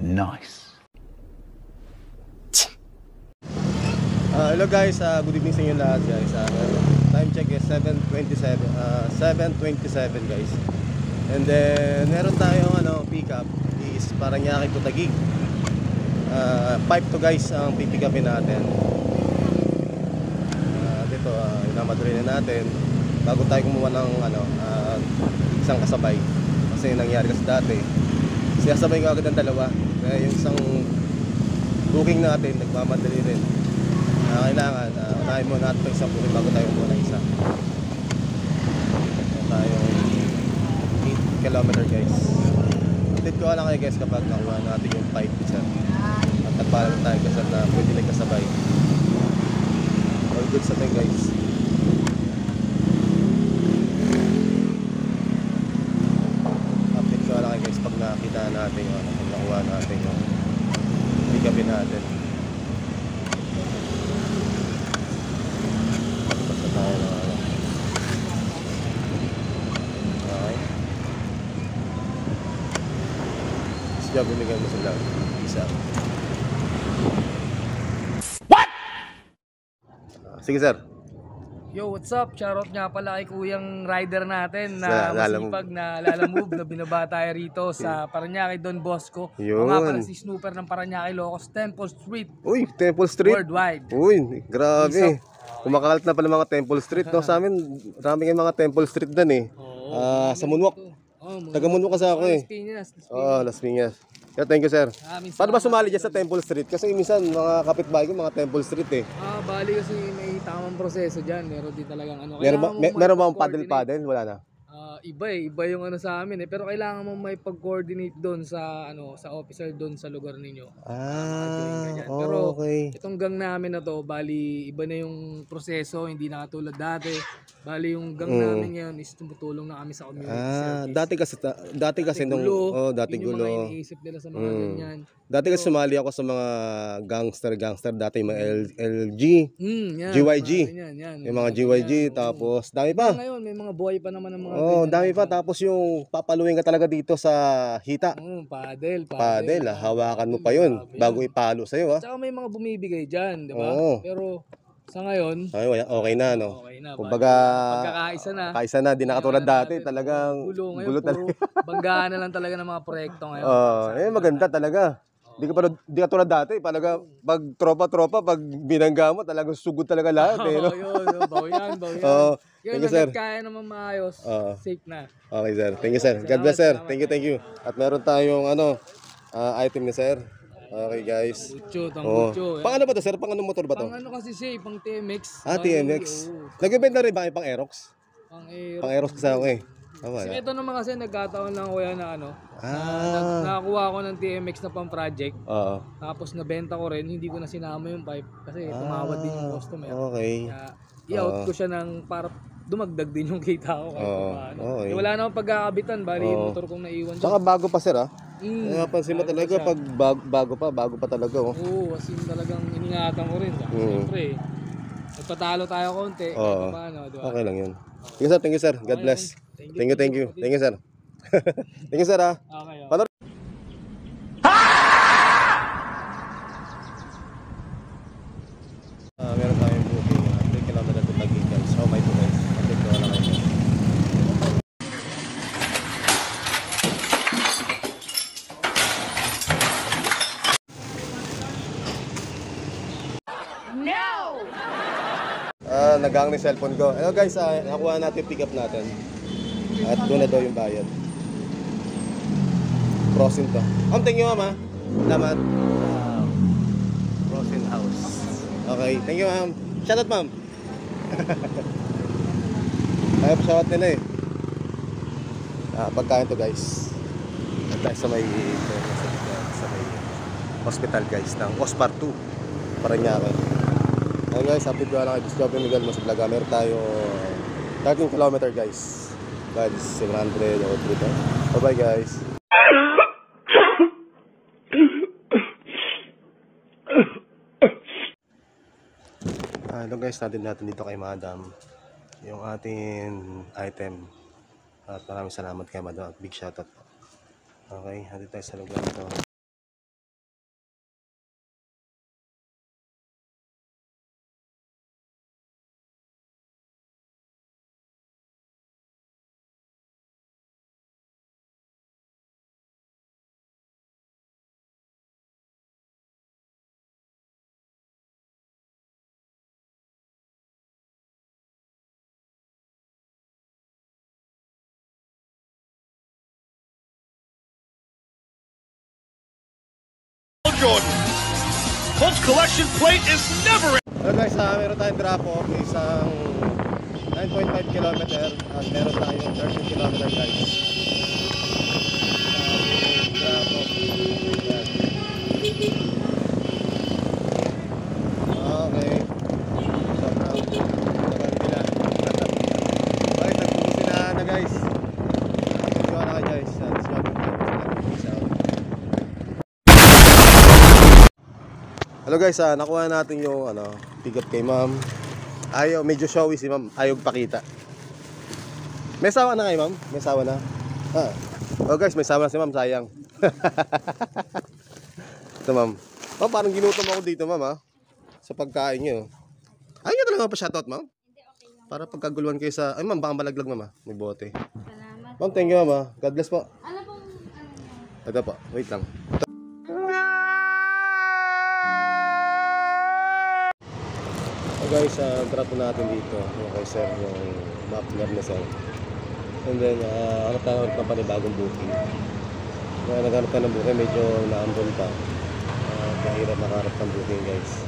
Nice. Hello guys, good evening sa inyo lahat guys. Time check is 7:27 guys. And then meron tayong pickup is Parañaque to Taguig. 5 to guys ang pipikapin natin. Dito inamadali na natin bago tayo kumuha ng isang kasabay. Kasi nangyari kasi dati siyasabay ko agad ang dalawa. Kaya yung isang booking natin nagmamadali rin. Kailangan unahin muna natin isang booking bago tayo kumuha ng isa. Tayong 8 kilometer guys. Update ko lang kayo guys kapag nakuha natin yung 5 isa. At nagpalang tayo kasi na pwede lang kasabay. All good sa atin guys. Update ko lang kayo guys pag nakita natin yung pag nakuha natin yung pick-upin natin. Basta tayo na okay. Siya bumigay mo sila isa. Sige sir. Yo, what's up? Shoutout nga pala kay kuyang rider natin na masipag na lalamove na binaba tayo rito sa Parañaque Don Bosco. Yun. Nga pala si Snooper ng Parañaque Locos, Temple Street. Uy, Temple Street. Worldwide. Uy, grabe. Kumakalat na pala mga Temple Street. No? Sa amin, marami kayong mga Temple Street doon eh. Sa Munwak. Taga Munwak kasi ako eh. Las Piñas. Yeah, thank you sir. Paano ba sumali dyan sa Temple Street? Kasi minsan mga kapitbahay ko mga Temple Street eh. Bali kasi may tamang proseso dyan. Meron din talagang Meron ba ang paddle-paddle? Wala na. Iba yung sa amin eh. Pero kailangan mo may pag-coordinate doon sa sa officer doon sa lugar ninyo. Pero okay. itong gang namin na to, bali iba na yung proseso, hindi na katulad dati. Bali yung gang namin ngayon is tumutulong na kami sa community service. Dati kasi nung dati yun gulo. yung mga iniisip nila sa mga ganyan. Dati kasi sumali ako sa mga gangster dati yung mga LG, Yan, GYG. yan. Yung mga GYG tapos dami pa. Ngayon may mga buhay pa naman ng mga Dami pa tapos yung papaluin ka talaga dito sa hita. Paddle, hawakan mo pa yun bago ipalo sa'yo ha. Tsaka may mga bumibigay dyan, di ba? Pero sa ngayon, okay na no. okay na. Kumbaga kaisa na, di na katulad dati, talagang gulo talaga. Banggaan na lang talaga ng mga proyekto ngayon. Maganda talaga. Di katulad dati, talaga pag tropa-tropa, pag binangga mo, talagang sugod talaga lahat eh. No? Baw yan. Thank you sir. Kaya naman maayos, safe na. Okay sir, thank you sir. God bless sir. Thank you. At meron tayong item ni sir. Okay guys. Tambucho. Pang ano ba to sir? Pang anong motor ba to? Pang ano kasi siya, pang TMX. TMX. Nagbebenta rin ba kayo pang Aerox? Pang Aerox kasi ako eh. So, ito naman kasi nagkataon lang kuya na nakakuha ko ng TMX na pang project. Tapos nabenta ko rin, hindi ko na sinama yung pipe kasi tumawad din yung customer. Okay. Kaya i-out ko siya ng para dumagdag din yung kita ko kahit paano. Okay. Wala na akong pagkakabitan, bali yung motor kong naiwan dyan. Saka bago pa sir napansin mo talaga pag bago pa talaga Oo, as in talagang iningatan ko rin. Siyempre, nagpatalo tayo konti. Paano, diba? Okay lang yun. Thank you sir. God bless. Thank you. Thank you sir. Thank you sir ha. Okay. Meron tayong booking 3 kilometer to Taguig guys. How may to guys? Update ko lang kayo. Nagang ni cellphone ko. Hello guys, nakuha natin pick up natin. At doon na daw yung bayad. Crossing to. Thank you ma'am ha. Salamat. Crossing house. Okay, thank you ma'am. Shoutout ma'am. Ayaw pa shoutout nila eh. Pagkain to guys. At tayo sa may hospital guys ng Ospar 2 Parañaque. Ayun guys, update ko lang kay Discovery Miguel mo sa vlog. Meron tayo 13 km guys. Guys, 700 or 3. Bye bye guys. Hello guys, natin dito kay Madam yung ating item. At maraming salamat kay Madam at big shoutout po. Okay, natin tayo sa lugar ito. Jordan. Colts collection plate is never Hello guys, meron tayong drop off, isang 9.5 kilometer at meron tayong 13 kilometer guys. Drop off. Yan. Okay. Sobrang nila. Okay, nagpupusin na guys. Let's go na kayo guys. Let's go. Peace out. Hello guys, nakuha natin yung pick up kay ma'am. Ayaw, medyo showy si ma'am. Ayaw pakita. May sawa na kayo ma'am? May sawa na? Oh guys, may sawa na si ma'am. Sayang. Ito ma'am. Oh, parang ginutom ako dito ma'am ha. Sa pagkain nyo. Ayaw nyo talaga pa-shoutout ma'am? Hindi, okay lang. Para pagkaguluhan kayo sa... Ay ma'am, baka malaglag ma'am ha. May bote. Salamat. Ma'am, thank you ma'am ha. God bless po. Ano pong, ano? Ito po. Wait lang. Guys, drop na natin dito yung kay sir, yung mapler na sir. And then, hanap tayo ng panibagong booking. Kaya naghanap tayo ng booking, medyo naambon pa. Kahirap nakaharap ng booking guys.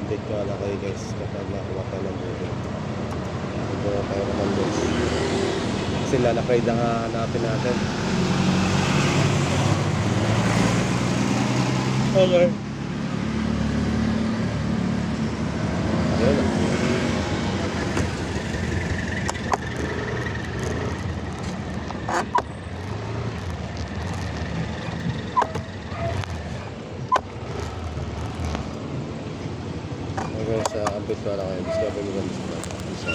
Update ko na kayo guys kapag nakuha tayo ng booking. Medyo tayo naman guys. Kasi lalakay na nga hanapin natin. Okay. Ayan na. Okay, sa update ko lang kayo. Discover mo ganun sa